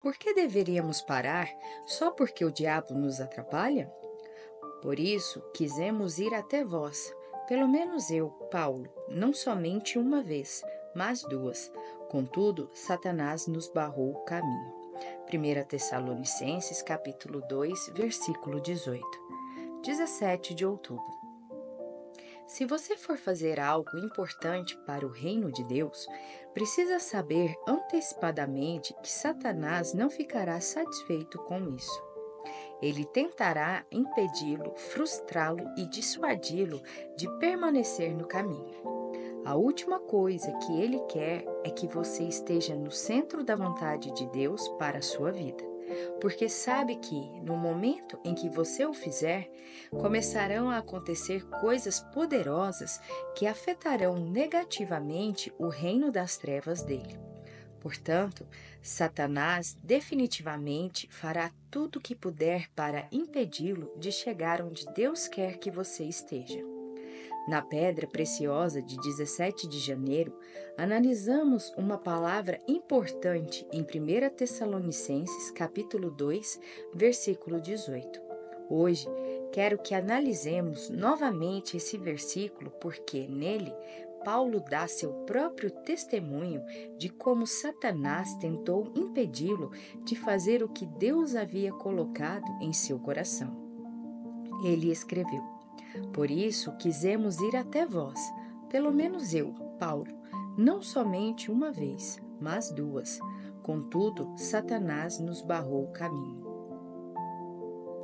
Por que deveríamos parar só porque o diabo nos atrapalha? Por isso, quisemos ir até vós, pelo menos eu, Paulo, não somente uma vez, mas duas. Contudo, Satanás nos barrou o caminho. 1 Tessalonicenses capítulo 2, versículo 18. 17 de outubro. Se você for fazer algo importante para o reino de Deus, precisa saber antecipadamente que Satanás não ficará satisfeito com isso. Ele tentará impedi-lo, frustrá-lo e dissuadi-lo de permanecer no caminho. A última coisa que ele quer é que você esteja no centro da vontade de Deus para a sua vida, porque sabe que, no momento em que você o fizer, começarão a acontecer coisas poderosas que afetarão negativamente o reino das trevas dele. Portanto, Satanás definitivamente fará tudo o que puder para impedi-lo de chegar onde Deus quer que você esteja. Na Pedra Preciosa de 17 de janeiro, analisamos uma palavra importante em 1 Tessalonicenses capítulo 2, versículo 18. Hoje, quero que analisemos novamente esse versículo porque nele Paulo dá seu próprio testemunho de como Satanás tentou impedi-lo de fazer o que Deus havia colocado em seu coração. Ele escreveu: Por isso quisemos ir até vós, pelo menos eu, Paulo, não somente uma vez, mas duas. Contudo, Satanás nos barrou o caminho.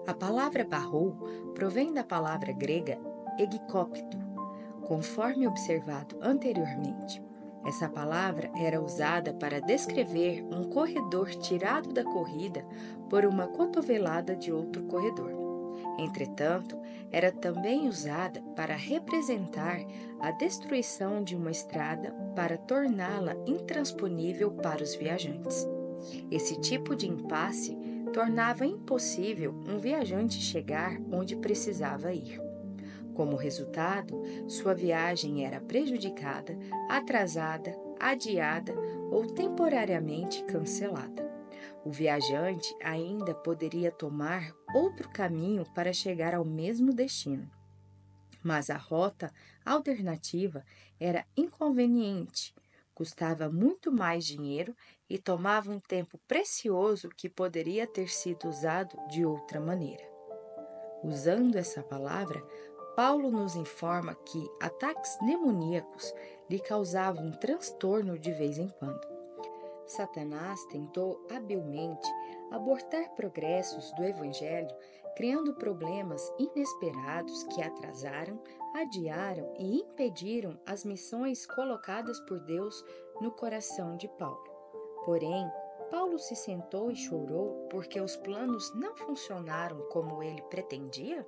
A palavra barrou provém da palavra grega egikópito, conforme observado anteriormente. Essa palavra era usada para descrever um corredor tirado da corrida por uma cotovelada de outro corredor. Entretanto, era também usada para representar a destruição de uma estrada para torná-la intransponível para os viajantes. Esse tipo de impasse tornava impossível um viajante chegar onde precisava ir. Como resultado, sua viagem era prejudicada, atrasada, adiada ou temporariamente cancelada. O viajante ainda poderia tomar outro caminho para chegar ao mesmo destino, mas a rota alternativa era inconveniente, custava muito mais dinheiro e tomava um tempo precioso que poderia ter sido usado de outra maneira. Usando essa palavra, Paulo nos informa que ataques demoníacos lhe causavam um transtorno de vez em quando. Satanás tentou habilmente abortar progressos do Evangelho, criando problemas inesperados que atrasaram, adiaram e impediram as missões colocadas por Deus no coração de Paulo. Porém, Paulo se sentou e chorou porque os planos não funcionaram como ele pretendia?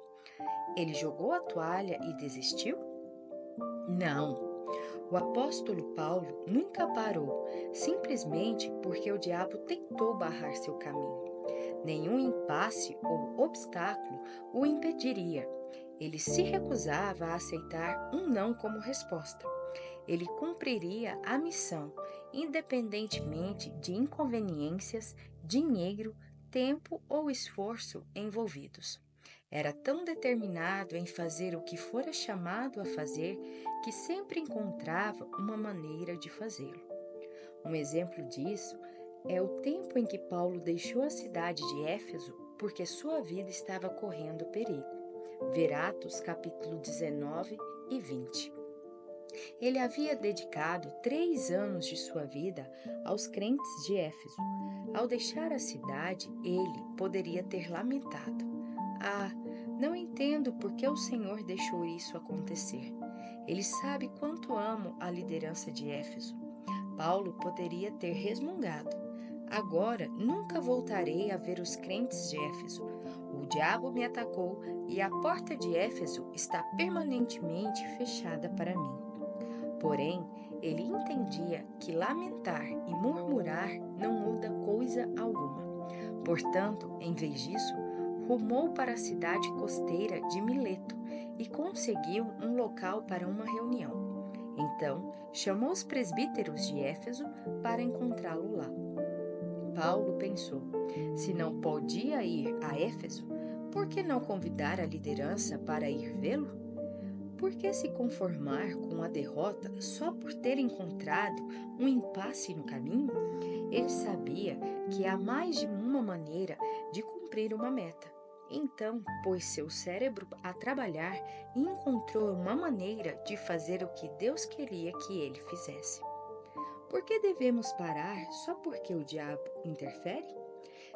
Ele jogou a toalha e desistiu? Não. O apóstolo Paulo nunca parou, simplesmente porque o diabo tentou barrar seu caminho. Nenhum impasse ou obstáculo o impediria. Ele se recusava a aceitar um não como resposta. Ele cumpriria a missão, independentemente de inconveniências, dinheiro, tempo ou esforço envolvidos. Era tão determinado em fazer o que fora chamado a fazer que sempre encontrava uma maneira de fazê-lo. Um exemplo disso é o tempo em que Paulo deixou a cidade de Éfeso porque sua vida estava correndo perigo. Ver Atos capítulo 19 e 20. Ele havia dedicado 3 anos de sua vida aos crentes de Éfeso. Ao deixar a cidade, ele poderia ter lamentado: Ah, não entendo por que o Senhor deixou isso acontecer. Ele sabe quanto amo a liderança de Éfeso. Paulo poderia ter resmungado: Agora nunca voltarei a ver os crentes de Éfeso. O diabo me atacou e a porta de Éfeso está permanentemente fechada para mim. Porém, ele entendia que lamentar e murmurar não muda coisa alguma. Portanto, em vez disso, rumou para a cidade costeira de Mileto e conseguiu um local para uma reunião. Então, chamou os presbíteros de Éfeso para encontrá-lo lá. Paulo pensou: se não podia ir a Éfeso, por que não convidar a liderança para ir vê-lo? Por que se conformar com a derrota só por ter encontrado um impasse no caminho? Ele sabia que há mais de uma maneira de cumprir uma meta. Então, pôs seu cérebro a trabalhar e encontrou uma maneira de fazer o que Deus queria que ele fizesse. Por que devemos parar só porque o diabo interfere?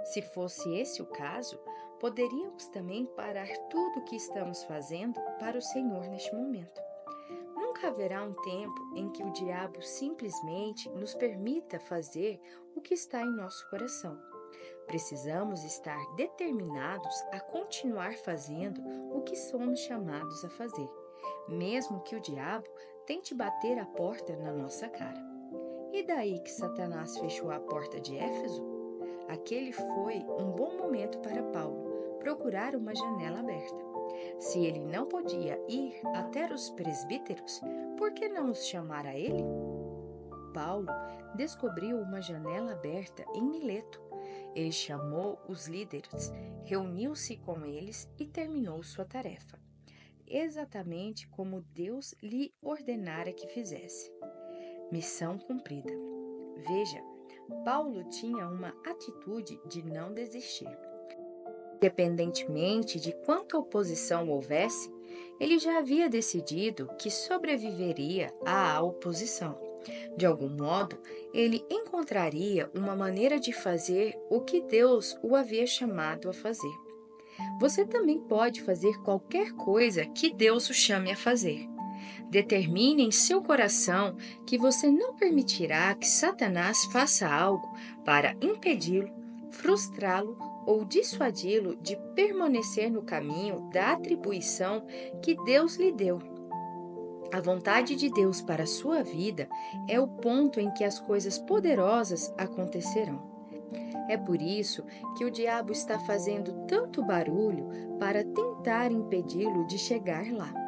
Se fosse esse o caso, poderíamos também parar tudo o que estamos fazendo para o Senhor neste momento. Nunca haverá um tempo em que o diabo simplesmente nos permita fazer o que está em nosso coração. Precisamos estar determinados a continuar fazendo o que somos chamados a fazer, mesmo que o diabo tente bater a porta na nossa cara. E daí que Satanás fechou a porta de Éfeso? Aquele foi um bom momento para Paulo procurar uma janela aberta. Se ele não podia ir até os presbíteros, por que não os chamar a ele? Paulo descobriu uma janela aberta em Mileto. Ele chamou os líderes, reuniu-se com eles e terminou sua tarefa, exatamente como Deus lhe ordenara que fizesse. Missão cumprida. Veja, Paulo tinha uma atitude de não desistir. Independentemente de quanta oposição houvesse, ele já havia decidido que sobreviveria à oposição. De algum modo, ele encontraria uma maneira de fazer o que Deus o havia chamado a fazer. Você também pode fazer qualquer coisa que Deus o chame a fazer. Determine em seu coração que você não permitirá que Satanás faça algo para impedi-lo, frustrá-lo ou dissuadi-lo de permanecer no caminho da atribuição que Deus lhe deu. A vontade de Deus para a sua vida é o ponto em que as coisas poderosas acontecerão. É por isso que o diabo está fazendo tanto barulho para tentar impedi-lo de chegar lá.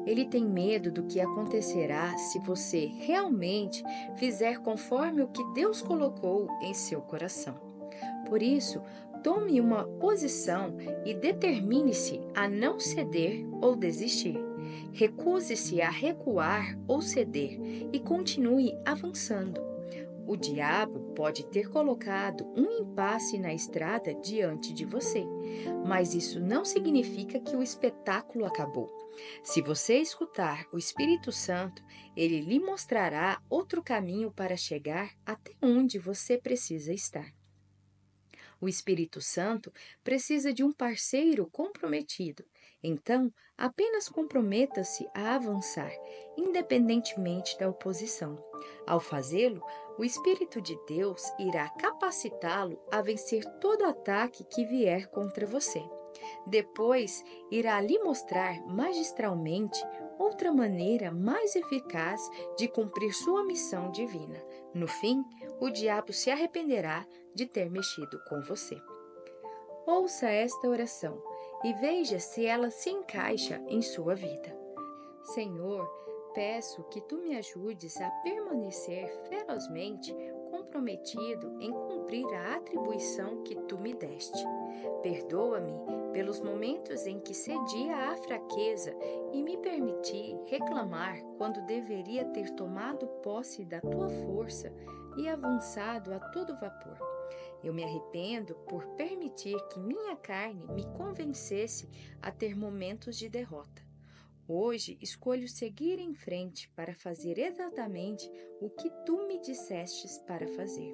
Ele tem medo do que acontecerá se você realmente fizer conforme o que Deus colocou em seu coração. Por isso, tome uma posição e determine-se a não ceder ou desistir. Recuse-se a recuar ou ceder e continue avançando. O diabo pode ter colocado um impasse na estrada diante de você, mas isso não significa que o espetáculo acabou. Se você escutar o Espírito Santo, ele lhe mostrará outro caminho para chegar até onde você precisa estar. O Espírito Santo precisa de um parceiro comprometido. Então, apenas comprometa-se a avançar, independentemente da oposição. Ao fazê-lo, o Espírito de Deus irá capacitá-lo a vencer todo ataque que vier contra você. Depois, irá lhe mostrar magistralmente outra maneira mais eficaz de cumprir sua missão divina. No fim, o diabo se arrependerá de ter mexido com você. Ouça esta oração e veja se ela se encaixa em sua vida. Senhor, peço que tu me ajudes a permanecer ferozmente comprometido em cumprir a atribuição que tu me deste. Perdoa-me pelos momentos em que cedi à fraqueza e me permiti reclamar quando deveria ter tomado posse da tua força e avançado a todo vapor. Eu me arrependo por permitir que minha carne me convencesse a ter momentos de derrota. Hoje escolho seguir em frente para fazer exatamente o que tu me dissestes para fazer.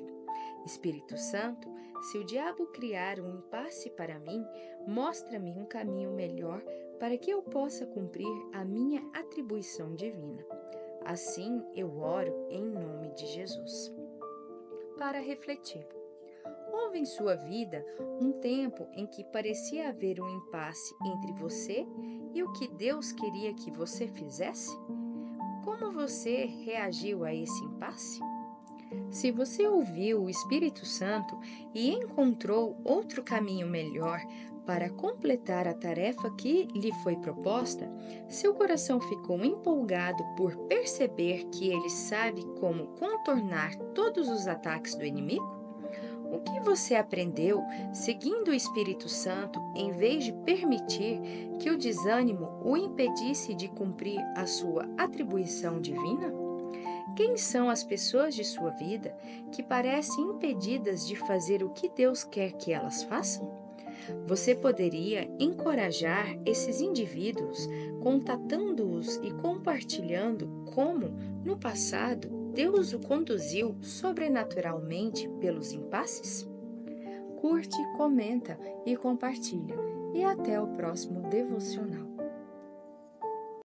Espírito Santo, se o diabo criar um impasse para mim, mostra-me um caminho melhor para que eu possa cumprir a minha atribuição divina. Assim eu oro em nome de Jesus. Para refletir. Houve em sua vida um tempo em que parecia haver um impasse entre você e o que Deus queria que você fizesse? Como você reagiu a esse impasse? Se você ouviu o Espírito Santo e encontrou outro caminho melhor para completar a tarefa que lhe foi proposta, seu coração ficou empolgado por perceber que ele sabe como contornar todos os ataques do inimigo? O que você aprendeu seguindo o Espírito Santo em vez de permitir que o desânimo o impedisse de cumprir a sua atribuição divina? Quem são as pessoas de sua vida que parecem impedidas de fazer o que Deus quer que elas façam? Você poderia encorajar esses indivíduos contatando-os e compartilhando como, no passado, Deus o conduziu sobrenaturalmente pelos impasses? Curte, comenta e compartilha. E até o próximo devocional.